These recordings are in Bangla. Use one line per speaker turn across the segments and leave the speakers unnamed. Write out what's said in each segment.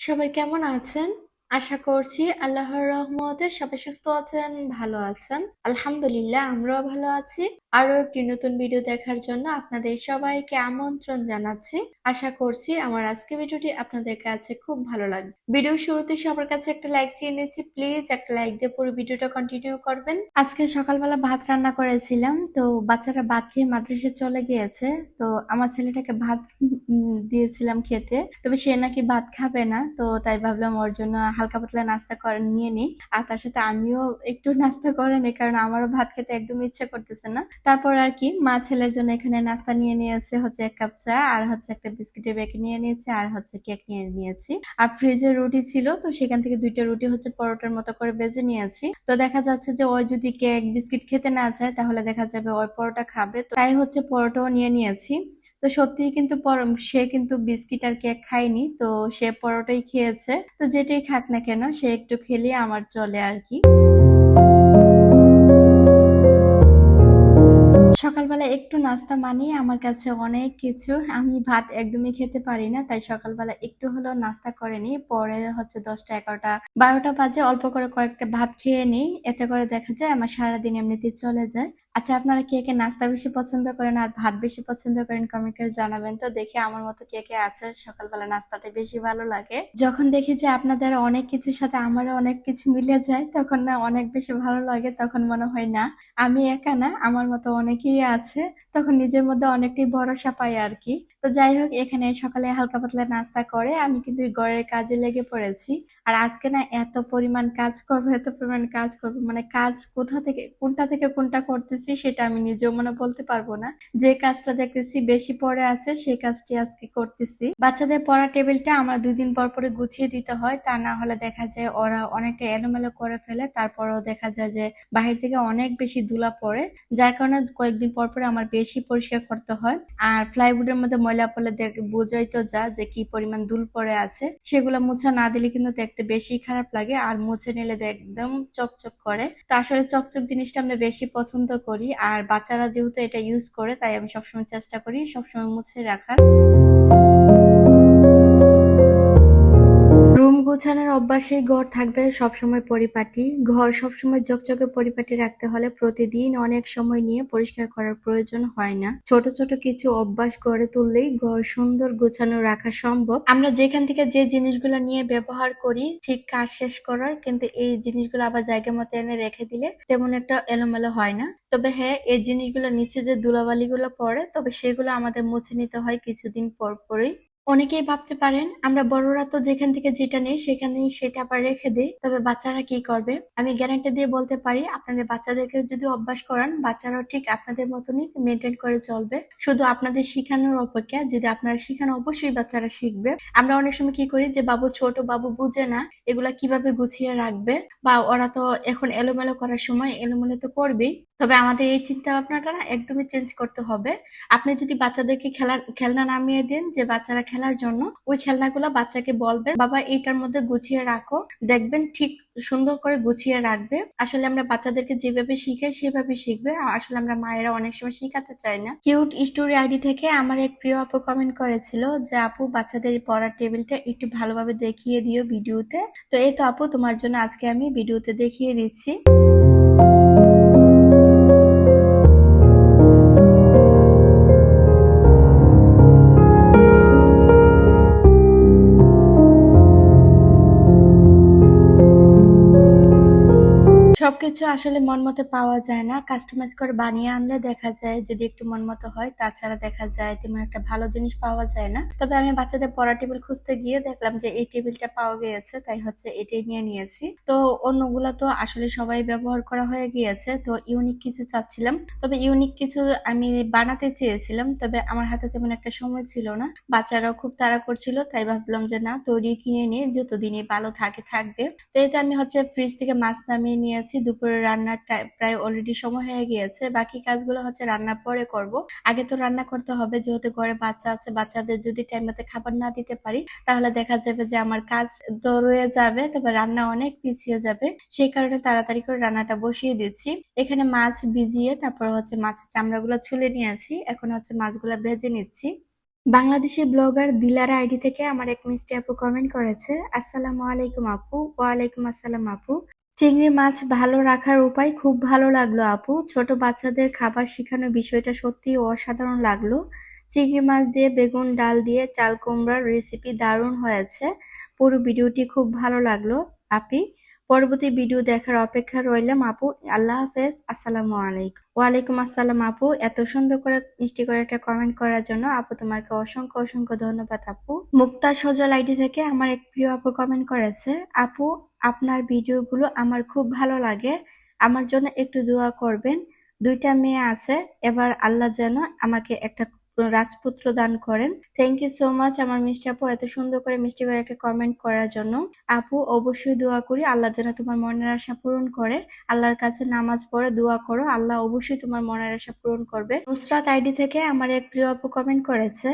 সবাই কেমন আছেন? আশা করছি আল্লাহর রহমতে সবাই সুস্থ আছেন, ভালো আছেন। আলহামদুলিল্লাহ আমরাও ভালো আছি। আরো একটি নতুন ভিডিও দেখার জন্য আপনাদের সবাইকে আমন্ত্রণ জানাচ্ছি। আশা করছি আমার আজকে ভিডিওটি আপনাদের কাছে খুব ভালো লাগবে। ভিডিও শুরুতে সবার কাছে একটা লাইক চেয়ে নিচ্ছি, প্লিজ একটা লাইক দিয়ে পুরো ভিডিওটা কন্টিনিউ করবেন। আজকে সকালবেলা ভাত রান্না করেছিলাম, তো বাচ্চারা ভাত খেয়ে মাদ্রাসায় চলে গিয়েছে। তো আমার ছেলেটাকে ভাত দিয়েছিলাম খেতে, তবে সে নাকি ভাত খাবে না, তো তাই ভাবলাম ওর জন্য হালকা পাতলা নাস্তা করে নিয়ে নিই। আর তার সাথে আমিও একটু নাস্তা করে নিই, কারণ আমারও ভাত খেতে একদম ইচ্ছে করতেছে না। তারপর আর কি মা ছেলের জন্য এখানে নাস্তা নিয়ে নিয়েছে, হচ্ছে 1 কাপ চা, আর হচ্ছে একটা বিস্কিটের প্যাকেট নিয়ে নিয়েছে, আর হচ্ছে কেক নিয়ে নিয়েছি। আর ফ্রিজে রুটি ছিল, তো সেখান থেকে 2টা রুটি হচ্ছে পরোটার মতো করে ভেজে নিয়েছি। তো দেখা যাচ্ছে যে ওই যদি কেক বিস্কিট খেতে না চায়, তাহলে দেখা যাবে ওই পরোটা খাবে, তো তাই হচ্ছে পরোটাও নিয়ে নিয়েছি। তো সত্যিই কিন্তু সে কিন্তু বিস্কিট আর কেক খায়নি, তো সে পরোটাই খেয়েছে। তো যেটাই খাক না কেন, সে একটু খেলে আমার চলে আর কি। সকালবেলা একটু নাস্তা মানিয়ে আমার কাছে অনেক কিছু। আমি ভাত একদমই খেতে পারি না, তাই সকালবেলা একটু হলেও নাস্তা করে নিই। পরে হচ্ছে 10টা 11টা 12টা বাজে অল্প করে কয়েকটা ভাত খেয়ে নিই, এতে করে দেখা যায় আমার সারাদিন এমনিতেই চলে যায়। আচ্ছা, আপনারা কে কে নাস্তা বেশি পছন্দ করেন আর ভাত বেশি পছন্দ করেন কমেন্ট করে জানাবেন তো, দেখি আমার মতো কে কে আছে সকালবেলা নাস্তাটা বেশি ভালো লাগে। যখন দেখি যে আপনাদের অনেক কিছুর সাথে আমারও অনেক কিছু মিলে যায়, তখন না অনেক বেশি ভালো লাগে। তখন মনে হয় না আমি একা না, আমার মতো অনেকেই আছে। তখন নিজের মধ্যে অনেকটাই ভরসা পাই আর কি। তো যাই হোক, এখানে সকালে হালকা পাতলা নাস্তা করে আমি কিন্তু ঘরের কাজে লেগে পড়েছি। আর আজকে না এত পরিমাণ কাজ করবো, এত পরিমাণ কাজ করবো, মানে কাজ কোনটা থেকে কোনটা করতেছি সেটা আমি নিজেও মনে বলতে পারবো না। যে কাজটা দেখতেছি বেশি পড়ে আছে, সেই কাজটি আজকে করতেছি। বাচ্চাদের পড়া টেবিলটা আমার 2 দিন পর পরে গুছিয়ে দিতে হয়, তা না হলে দেখা যায় ওরা অনেকটা এলোমেলো করে ফেলে। তারপরও দেখা যায় যে বাহির থেকে অনেক বেশি ধুলা পড়ে, যার কারণে কয়েকদিন পর পরে আমার বেশি পরিষ্কার করতে হয়। আর প্লাইউডের মধ্যে ময়লা পড়লে বোঝাই তো যা যে কি পরিমাণ ধুল পড়ে আছে। সেগুলো মুছা না দিলে কিন্তু দেখতে বেশি খারাপ লাগে, আর মুছে নিলে একদম চকচক করে। তো আসলে চকচক জিনিসটা আমরা বেশি পছন্দ করি, আর বাচ্চারা যেহেতু এটা ইউজ করে, তাই আমি সবসময় চেষ্টা করি সবসময় মুছে রাখার। রুম গোছানোর অভ্যাসেই ঘর থাকবে সবসময় পরিপাটি। ঘর সবসময় ঝকঝকে পরিপাটি রাখতে হলে প্রতিদিন অনেক সময় নিয়ে পরিষ্কার করার প্রয়োজন হয় না। ছোট ছোট কিছু অভ্যাস গড়ে তুললেই ঘর সুন্দর গোছানো রাখা সম্ভব। আমরা যেখান থেকে যে জিনিসগুলো নিয়ে ব্যবহার করি, ঠিক কাজ শেষ করার, কিন্তু এই জিনিসগুলো আবার জায়গা মতো এনে রেখে দিলে তেমন একটা এলোমেলো হয় না। তবে হ্যাঁ, এই জিনিসগুলো নিচে যে ধুলাবালি গুলো পড়ে, তবে সেগুলো আমাদের মুছে নিতে হয় কিছুদিন পর পরই। অনেকেই ভাবতে পারেন আমরা বড়রা তো যেখান থেকে যেটা নেই সেখানেই সেটা আবার রেখে দিই, তবে বাচ্চারা কি করবে? আমি গ্যারান্টি দিয়ে বলতে পারি, আপনাদের বাচ্চাদেরকে যদি অভ্যাস করান, বাচ্চারাও ঠিক আপনাদের মতনই মেনটেন করে চলবে। শুধু আপনাদের শিখানোর অপেক্ষা, যদি আপনারা শিখান অবশ্যই বাচ্চারা শিখবে। আমরা অনেক সময় কি করি যে বাবু ছোট, বাবু বুঝে না এগুলা কিভাবে গুছিয়ে রাখবে, বা ওরা তো এখন এলোমেলো করার সময় এলোমেলো তো করবেই। তবে আমাদের এই চিন্তা ভাবনাটা না একদমই চেঞ্জ করতে হবে। আপনি যদি বাচ্চাদেরকে খেলনা নামিয়ে দেন যে বাচ্চারা খেলার জন্য, ওই খেলনাগুলো বাচ্চাকে বলবেন বাবা এইটার মধ্যে গুছিয়ে রাখো, দেখবেন ঠিক সুন্দর করে গুছিয়ে রাখবে। আসলে আমরা বাচ্চাদেরকে যেভাবে শিখাই সেভাবে শিখবে। আসলে আমরা মায়েরা অনেক সময় শিখাতে চাই না। কিউট স্টোরি আইডি থেকে আমার এক প্রিয় আপু কমেন্ট করেছিল যে আপু, বাচ্চাদের পড়ার টেবিলটা একটু ভালোভাবে দেখিয়ে দিও ভিডিওতে। তো এই তো আপু, তোমার জন্য আজকে আমি ভিডিওতে দেখিয়ে দিচ্ছি। সবকিছু আসলে মন মতো পাওয়া যায় না, কাস্টমাইজ করে বানিয়ে আনলে দেখা যায় যদি একটু মন মতো হয়, তাছাড়া দেখা যায় তেমন একটা ভালো জিনিস পাওয়া যায় না। তবে আমি বাচ্চাদের পড়া টেবিল খুঁজতে গিয়ে দেখলাম যে এই টেবিলটা পাওয়া গিয়েছে, তাই হচ্ছে এটাই নিয়ে নিয়েছি। তো অন্যগুলো তো আসলে সবাই ব্যবহার করা হয়ে গিয়েছে, তো ইউনিক কিছু চাচ্ছিলাম। তবে ইউনিক কিছু আমি বানাতে চেয়েছিলাম, তবে আমার হাতে তেমন একটা সময় ছিল না। বাচ্চারাও খুব তাড়া করছিল, তাই ভাবলাম যে না, তৈরি কিনে নিয়ে যতদিনই ভালো থাকবে। তো এই তো আমি হচ্ছে ফ্রিজ থেকে মাছ নামিয়ে নিয়েছি। দুপুরে রান্নার প্রায় অলরেডি সময় হয়ে গিয়েছে। বাকি কাজগুলো হচ্ছে রান্নার পরে করব। আগে তো রান্না করতে হবে, যেহেতু ঘরে বাচ্চা আছে। বাচ্চাদের যদি টাইম মতো খাবার না দিতে পারি, তাহলে দেখা যাবে যে আমার কাজ তো রয়ে যাবে, তবে রান্না অনেক পিছিয়ে যাবে। সেই কারণে তাড়াতাড়ি করে রান্নাটা বসিয়ে দিচ্ছি। এখানে মাছ ভিজিয়ে তারপর হচ্ছে মাছের চামড়াগুলো ছুলে নিয়েছি, এখন হচ্ছে মাছগুলো ভেজে নিচ্ছি। বাংলাদেশি ব্লগার দিলারা আইডি থেকে আমার এক মিষ্টি আপু কমেন্ট করেছে, আসসালামু আলাইকুম আপু। ওয়ালাইকুম আসসালাম আপু। চিংড়ি মাছ ভালো রাখার উপায় খুব ভালো লাগলো আপু। ছোট বাচ্চাদের খাবার শেখানোর বিষয়টা সত্যি অসাধারণ লাগলো। চিংড়ি মাছ দিয়ে বেগুন ডাল দিয়ে চাল কুমড়ার রেসিপি দারুণ হয়েছে। পুরো ভিডিওটি খুব ভালো লাগলো আপি। পরবর্তী ভিডিও দেখার অপেক্ষা রইলাম আপু। আল্লাহ হাফেজ। আসসালামু আলাইকুম। ওয়ালাইকুম আসসালাম আপু। এত সুন্দর করে মিষ্টি করে একটা কমেন্ট করার জন্য আপু তোমাকে অসংখ্য অসংখ্য ধন্যবাদ আপু। মুক্তা সজল আইডি থেকে আমার এক প্রিয় আপু কমেন্ট করেছে, আপু আপনার ভিডিওগুলো আমার খুব ভালো লাগে। আমার জন্য একটু দোয়া করবেন। 2টা মেয়ে আছে, এবার আল্লাহ যেন আমাকে একটা রাজপুত্র দান করেন। থ্যাংক ইউ সো মাচ আমার মিষ্টি আপু, এত সুন্দর করে মিষ্টি করে একটা কমেন্ট করার জন্য। আপু অবশ্যই দোয়া করি আল্লাহ যেন তোমার মনের আশা পূরণ করে। আল্লাহর কাছে নামাজ পড়ে দোয়া করো, আল্লাহ অবশ্যই তোমার মনের আশা পূরণ করবে। নুসরাত আইডি থেকে আমার এক প্রিয় আপু কমেন্ট করেছে,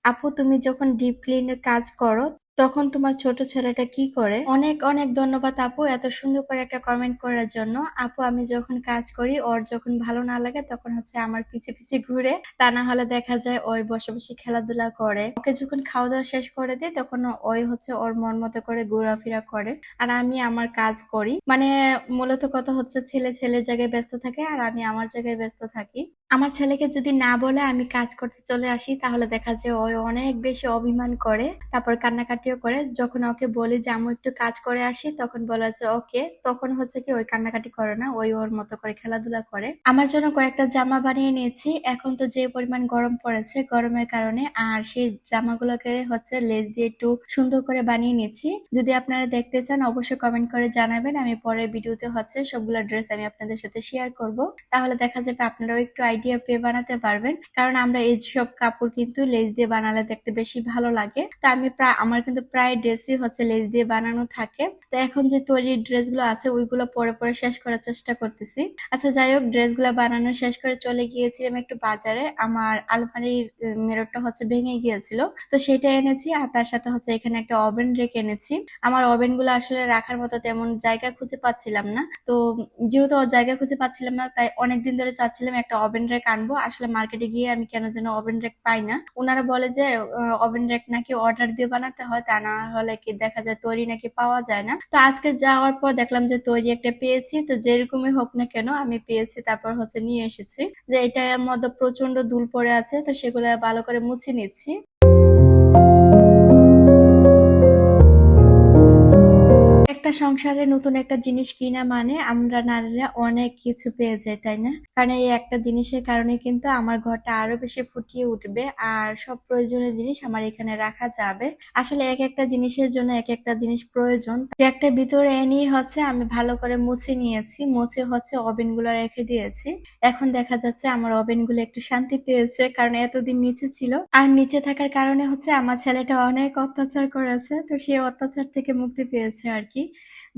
আপু তুমি যখন ডিপ ক্লিনের কাজ করো তখন তোমার ছোট ছেলেটা কি করে? অনেক অনেক ধন্যবাদ আপু এত সুন্দর করে একটা কমেন্ট করার জন্য। আপু আমি যখন কাজ করি ওর যখন ভালো না লাগে তখন হচ্ছে আমার পিছে পিছে ঘুরে, তা না হলে দেখা যায় ওই বসে বসে খেলাধুলা করে। ওকে যখন খাওয়া দাওয়া শেষ করে দিই তখন ওই হচ্ছে ওর মন মতো করে ঘোরাফেরা করে, আর আমি আমার কাজ করি। মানে মূলত কথা হচ্ছে ছেলে ছেলের জায়গায় ব্যস্ত থাকে আর আমি আমার জায়গায় ব্যস্ত থাকি। আমার ছেলেকে যদি না বলে আমি কাজ করতে চলে আসি তাহলে দেখা যায় ওই অনেক বেশি অভিমান করে, তারপর কান্নাকাটিও করে। যখন ওকে বলি যে আমি একটু কাজ করে আসি তখন বলে যে ওকে, তখন হচ্ছে কি ওই কান্নাকাটি করে না, ওই ওর মতো করে খেলাধুলা করে। আমার জন্য কয়েকটা জামা বানিয়ে নিয়েছি। এখন তো যে পরিমাণ গরম পড়েছে গরমের কারণে, আর সেই জামাগুলোকে হচ্ছে লেস দিয়ে একটু সুন্দর করে বানিয়ে নিয়েছি। যদি আপনারা দেখতে চান অবশ্যই কমেন্ট করে জানাবেন, আমি পরের ভিডিওতে হচ্ছে সবগুলো ড্রেস আমি আপনাদের সাথে শেয়ার করব। তাহলে দেখা যাবে আপনারাও একটু আইডিয়া পেয়ে বানাতে পারবেন, কারণ আমরা এই সব কাপড় কিন্তু লেস দিয়ে বানালে দেখতে বেশি ভালো লাগে। তো আমি আমার কিন্তু প্রায় ড্রেসই হচ্ছে লেস দিয়ে বানানো থাকে। তো এখন যে তৈরি ড্রেসগুলো আছে ওইগুলো পরে পরে শেষ করার চেষ্টা করতেছি। আচ্ছা যাই হোক, ড্রেসগুলো বানানো শেষ করে চলে গিয়েছিলাম একটু বাজারে। আমার আলমারির মিররটা হচ্ছে ভেঙে গিয়েছিল, তো সেটা এনেছি, আর তার সাথে হচ্ছে এখানে একটা ওভেন রেখে এনেছি। আমার ওভেন গুলো আসলে রাখার মতো তেমন জায়গা খুঁজে পাচ্ছিলাম না, তো যেহেতু জায়গা খুঁজে পাচ্ছিলাম না তাই অনেকদিন ধরে চাচ্ছিলাম একটা ওভেন রেক আনবো। আসলে মার্কেটে গিয়ে আমি কেন যেন ওভেন রেক পাই না। ওনারা বলে যে ওভেন রেক নাকি অর্ডার দিয়ে বানাতে হয়, তা না হলে কি দেখা যায় তৈরি নাকি পাওয়া যায় না। তো আজকে যাওয়ার পর দেখলাম যে তৈরি একটা পেয়েছি, তো যেরকমই হোক না কেন আমি পেয়েছি, তারপর হচ্ছে নিয়ে এসেছি। যে এটার মধ্যে প্রচন্ড ধুল পড়ে আছে, তো সেগুলো ভালো করে মুছে নিচ্ছি। একটা সংসারে নতুন একটা জিনিস কিনা মানে আমরা নারীরা অনেক কিছু পেয়ে যাই, তাই না? কারণ এই একটা জিনিসের কারণে কিন্তু আমার ঘরটা আরো বেশি ফুটিয়ে উঠবে, আর সব প্রয়োজনীয় জিনিস আমার এখানে রাখা যাবে। আসলে এক একটা জিনিসের জন্য এক একটা জিনিস প্রয়োজন। একটা ভিতরে এনেই হচ্ছে আমি ভালো করে মুছে নিয়েছি, মুছে হচ্ছে ওভেন গুলো রেখে দিয়েছি। এখন দেখা যাচ্ছে আমার ওভেন গুলো একটু শান্তি পেয়েছে, কারণ এতদিন নিচে ছিল, আর নিচে থাকার কারণে হচ্ছে আমার ছেলেটা অনেক অত্যাচার করেছে, তো সেই অত্যাচার থেকে মুক্তি পেয়েছে আর কি।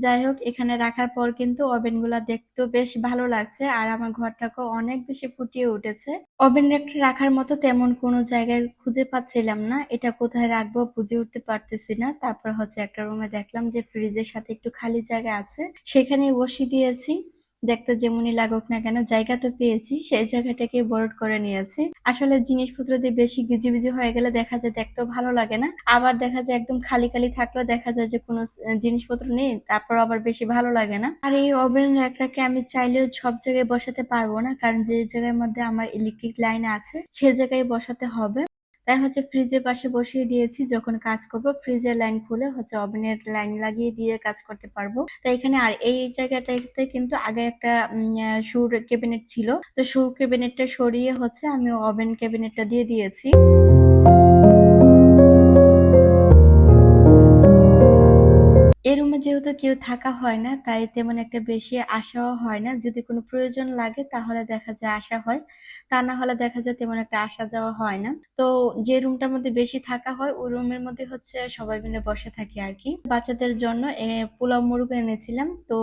যাই হোক, এখানে রাখার পর কিন্তু ওভেন গুলা দেখতেও বেশ ভালো লাগছে, আর আমার ঘরটাকেও অনেক বেশি ফুটিয়ে উঠেছে। ওভেন রেকটা রাখার মতো তেমন কোনো জায়গায় খুঁজে পাচ্ছিলাম না, এটা কোথায় রাখবো বুঝে উঠতে পারতেছি না। তারপর হচ্ছে একটা রুমে দেখলাম যে ফ্রিজের সাথে একটু খালি জায়গা আছে, সেখানেই বসিয়ে দিয়েছি। দেখতে যেমনই লাগুক না কেন জায়গা তো পেয়েছি, সেই জায়গাটাকে বরড করে নিয়েছি। আসলে জিনিসপত্র দিয়ে বেশি গিজিবিজি হয়ে গেলে দেখা যায় দেখতেও ভালো লাগে না, আবার দেখা যায় একদম খালি খালি থাকলেও দেখা যায় যে কোনো জিনিসপত্র নেই, তারপর আবার বেশি ভালো লাগে না। আর এই ওভেন র্যাকটাকে আমি চাইলেও সব জায়গায় বসাতে পারবো না, কারণ যে জায়গার মধ্যে আমার ইলেকট্রিক লাইন আছে সে জায়গায় বসাতে হবে। তাই হচ্ছে ফ্রিজের পাশে বসিয়ে দিয়েছি, যখন কাজ করব ফ্রিজের লাইন খুলে হচ্ছে ওভেনের লাইন লাগিয়ে দিয়ে কাজ করতে পারবো। তো এখানে আর এই জায়গাটাতে কিন্তু আগে একটা শুর ক্যাবিনেট ছিল, তো শুর ক্যাবিনেটটা সরিয়ে হচ্ছে আমি ওভেন ক্যাবিনেটটা দিয়ে দিয়েছি। এই রুমে যেহেতু কেউ থাকা হয় না তাই তেমন একটা বেশি আসাও হয় না, যদি কোনো প্রয়োজন লাগে তাহলে দেখা যায় আসা হয়, তা না হলে দেখা যায় তেমন একটা আসা যাওয়া হয় না। তো যে রুমটার মধ্যে বেশি থাকা হয় ওই রুমের মধ্যে হচ্ছে সবাই মিলে বসে থাকি আর কি। বাচ্চাদের জন্য পোলাও মুরগ এনেছিলাম, তো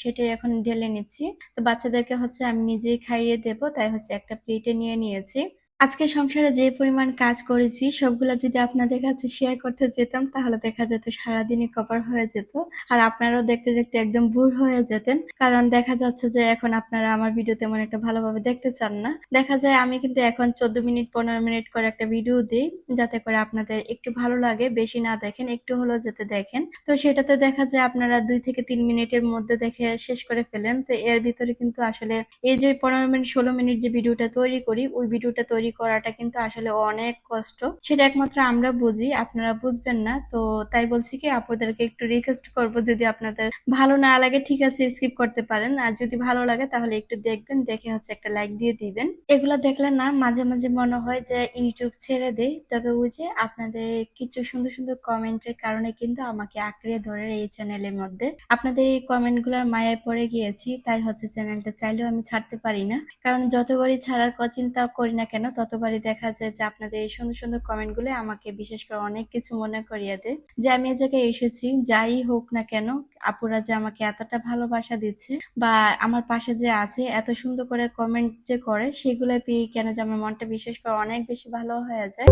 সেটাই এখন ঢেলে নিচ্ছি। তো বাচ্চাদেরকে হচ্ছে আমি নিজেই খাইয়ে দেবো, তাই হচ্ছে একটা প্লেটে নিয়ে নিয়েছি। আজকে সংসারে যে পরিমাণ কাজ করেছি সবগুলা যদি আপনাদের কাছে শেয়ার করতে যেতাম তাহলে দেখা যেত সারাদিনই কভার হয়ে যেত। আর আপনারাও দেখতে দেখতে একদম বোর হয়ে যেতেন। কারণ দেখা যাচ্ছে যে এখন আপনারা আমার ভিডিও তেমন একটা ভালোভাবে দেখতে চান না। দেখা যায় আমি কিন্তু এখন 14 মিনিট 15 মিনিট করে একটা ভিডিও দিই, যাতে করে আপনাদের একটু ভালো লাগে, বেশি না দেখেন, একটু হলেও যাতে দেখেন। তো সেটাতে দেখা যায় আপনারা 2 থেকে 3 মিনিটের মধ্যে দেখে শেষ করে ফেলেন। তো এর ভিতরে কিন্তু আসলে এই যে 15 মিনিট 16 মিনিট যে ভিডিওটা তৈরি করি, ওই ভিডিওটা তৈরি করাটা কিন্তু আসলে অনেক কষ্ট। সেটা একমাত্র আমরা বুঝি, আপনারা বুঝবেন না। তো তাই বলছি কি, আপনাদেরকে একটু রিকোয়েস্ট করব, যদি আপনাদের ভালো না লাগে ঠিক আছে স্কিপ করতে পারেন, আর যদি ভালো লাগে তাহলে একটু দেখবেন, দেখে হচ্ছে একটা লাইক দিয়ে দিবেন। এগুলা দেখলে না মাঝে মাঝে মনে হয় যে ইউটিউব ছেড়ে দেই, তবে ওই যে আপনাদের কিছু সুন্দর সুন্দর কমেন্টের কারণে কিন্তু আমাকে আঁকড়ে ধরে এই চ্যানেলের মধ্যে। আপনাদের এই কমেন্ট গুলার মায়ায় পড়ে গিয়েছি, তাই হচ্ছে চ্যানেলটা চাইলেও আমি ছাড়তে পারি না। কারণ যতবারই ছাড়ার চিন্তা করি না কেন, ততবারই দেখা যায় যে আপনাদের এই সুন্দর সুন্দর কমেন্ট গুলো আমাকে বিশেষ করে অনেক কিছু মনে করিয়ে দেয়, যে আমি এই জায়গায় এসেছি, যাই হোক না কেন আপুরা যে আমাকে এতটা ভালোবাসা দিচ্ছে, বা আমার পাশে যে আছে এত সুন্দর করে কমেন্ট যে করে, সেগুলো পেয়ে কেন যে আমার মনটা বিশেষ করে অনেক বেশি ভালো হয়ে যায়।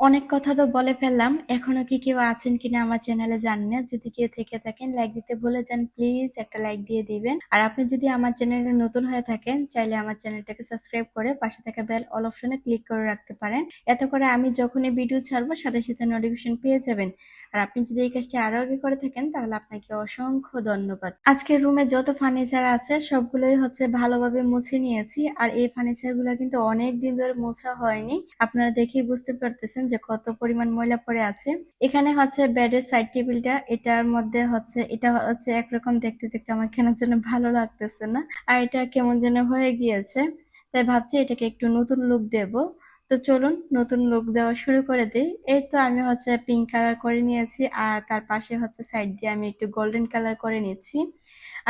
অনেক কথা তো বলে ফেললাম, এখনো কি কেউ আছেন কিনা আমার চ্যানেলে জানি না। যদি কেউ থেকে থাকেন লাইক দিতে ভুলে যান, প্লিজ একটা লাইক দিয়ে দিবেন। আর আপনি যদি আমার চ্যানেলে নতুন হয়ে থাকেন, চাইলে আমার চ্যানেলটাকে সাবস্ক্রাইব করে পাশে থাকা বেল অল অপশনে ক্লিক করে রাখতে পারেন। এতে করে আমি যখনই ভিডিও ছাড়বো সাথে সাথে নোটিফিকেশন পেয়ে যাবেন। আর আপনি যদি এই কাজটি আরো আগে করে থাকেন তাহলে আপনাকে অসংখ্য ধন্যবাদ। আজকের রুমে যত ফার্নিচার আছে সবগুলোই হচ্ছে ভালোভাবে মুছে নিয়েছি, আর এই ফার্নিচার গুলো কিন্তু অনেক দিন ধরে মোছা হয়নি। আপনারা দেখেই বুঝতে পারতেছেন যে কত পরিমাণ ময়লা পড়ে আছে। এখানে হচ্ছে বেডের সাইড টেবিলটা, এটার মধ্যে হচ্ছে এটা হচ্ছে একরকম দেখতে দেখতে আমার কেন যেন ভালো লাগতেছে না, আর এটা কেমন যেন হয়ে গিয়েছে। তাই ভাবছি এটাকে একটু নতুন লুক দেব। তো চলুন নতুন লুক দেওয়া শুরু করে দিই। এই তো আমি হচ্ছে পিঙ্ক কালার করে নিয়েছি, আর তার পাশে হচ্ছে সাইড দিয়ে আমি একটু গোল্ডেন কালার করে নিচ্ছি।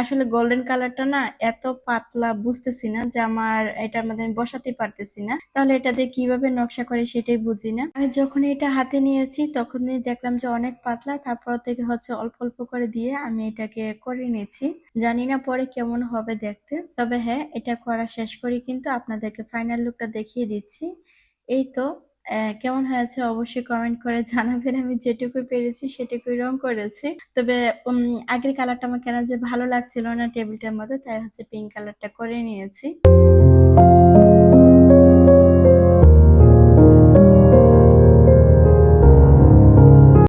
আসলে গোল্ডেন কালারটা না এত পাতলা, বুঝতেছি না যে আমার এটার মধ্যে আমি বসাতে পারতেছি না, তাহলে এটা দিয়ে কিভাবে নকশা করে সেটাই বুঝি না। আমি যখন এটা হাতে নিয়েছি তখনই দেখলাম যে অনেক পাতলা, তারপর থেকে হচ্ছে অল্প অল্প করে দিয়ে আমি এটাকে করে নিয়েছি। জানি না পরে কেমন হবে দেখতে, তবে হ্যাঁ এটা করা শেষ করি কিন্তু আপনাদেরকে ফাইনাল লুকটা দেখিয়ে দিচ্ছি। এই তো কেমন হয়েছে অবশ্যই কমেন্ট করে জানাবেন। আমি যেটুকু পেরেছি সেটুকুই রং করেছি। তবে আগের কালারটা আমার কেন যে ভালো লাগছিল না টেবিলটার মধ্যে, তাই হচ্ছে পিঙ্ক কালারটা করে নিয়েছি।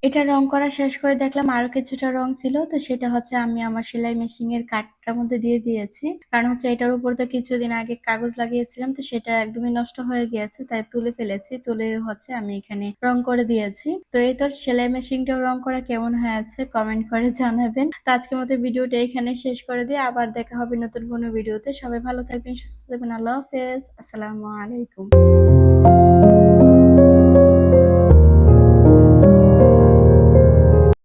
এটা রং করা শেষ করে দেখলাম আরো কিছুটা রং ছিল, তো সেটা হচ্ছে আমি আমার সেলাই মেশিন এর কাঠটার মধ্যে দিয়ে দিয়েছি। কারণ হচ্ছে এটার উপর তো কিছুদিন আগে কাগজ লাগিয়েছিলাম, তো সেটা একদমই নষ্ট হয়ে গিয়েছে, তাই তুলে ফেলেছি। তুলে হচ্ছে আমি এখানে রং করে দিয়েছি। তো এই তো সেলাই মেশিনটাও রং করা কেমন হয়েছে কমেন্ট করে জানাবেন। তো আজকের মতো ভিডিওটা এখানে শেষ করে দিয়ে আবার দেখা হবে নতুন কোনো ভিডিওতে। সবাই ভালো থাকবেন, সুস্থ থাকবেন। আল্লাহ হাফেজ, আসসালামু আলাইকুম।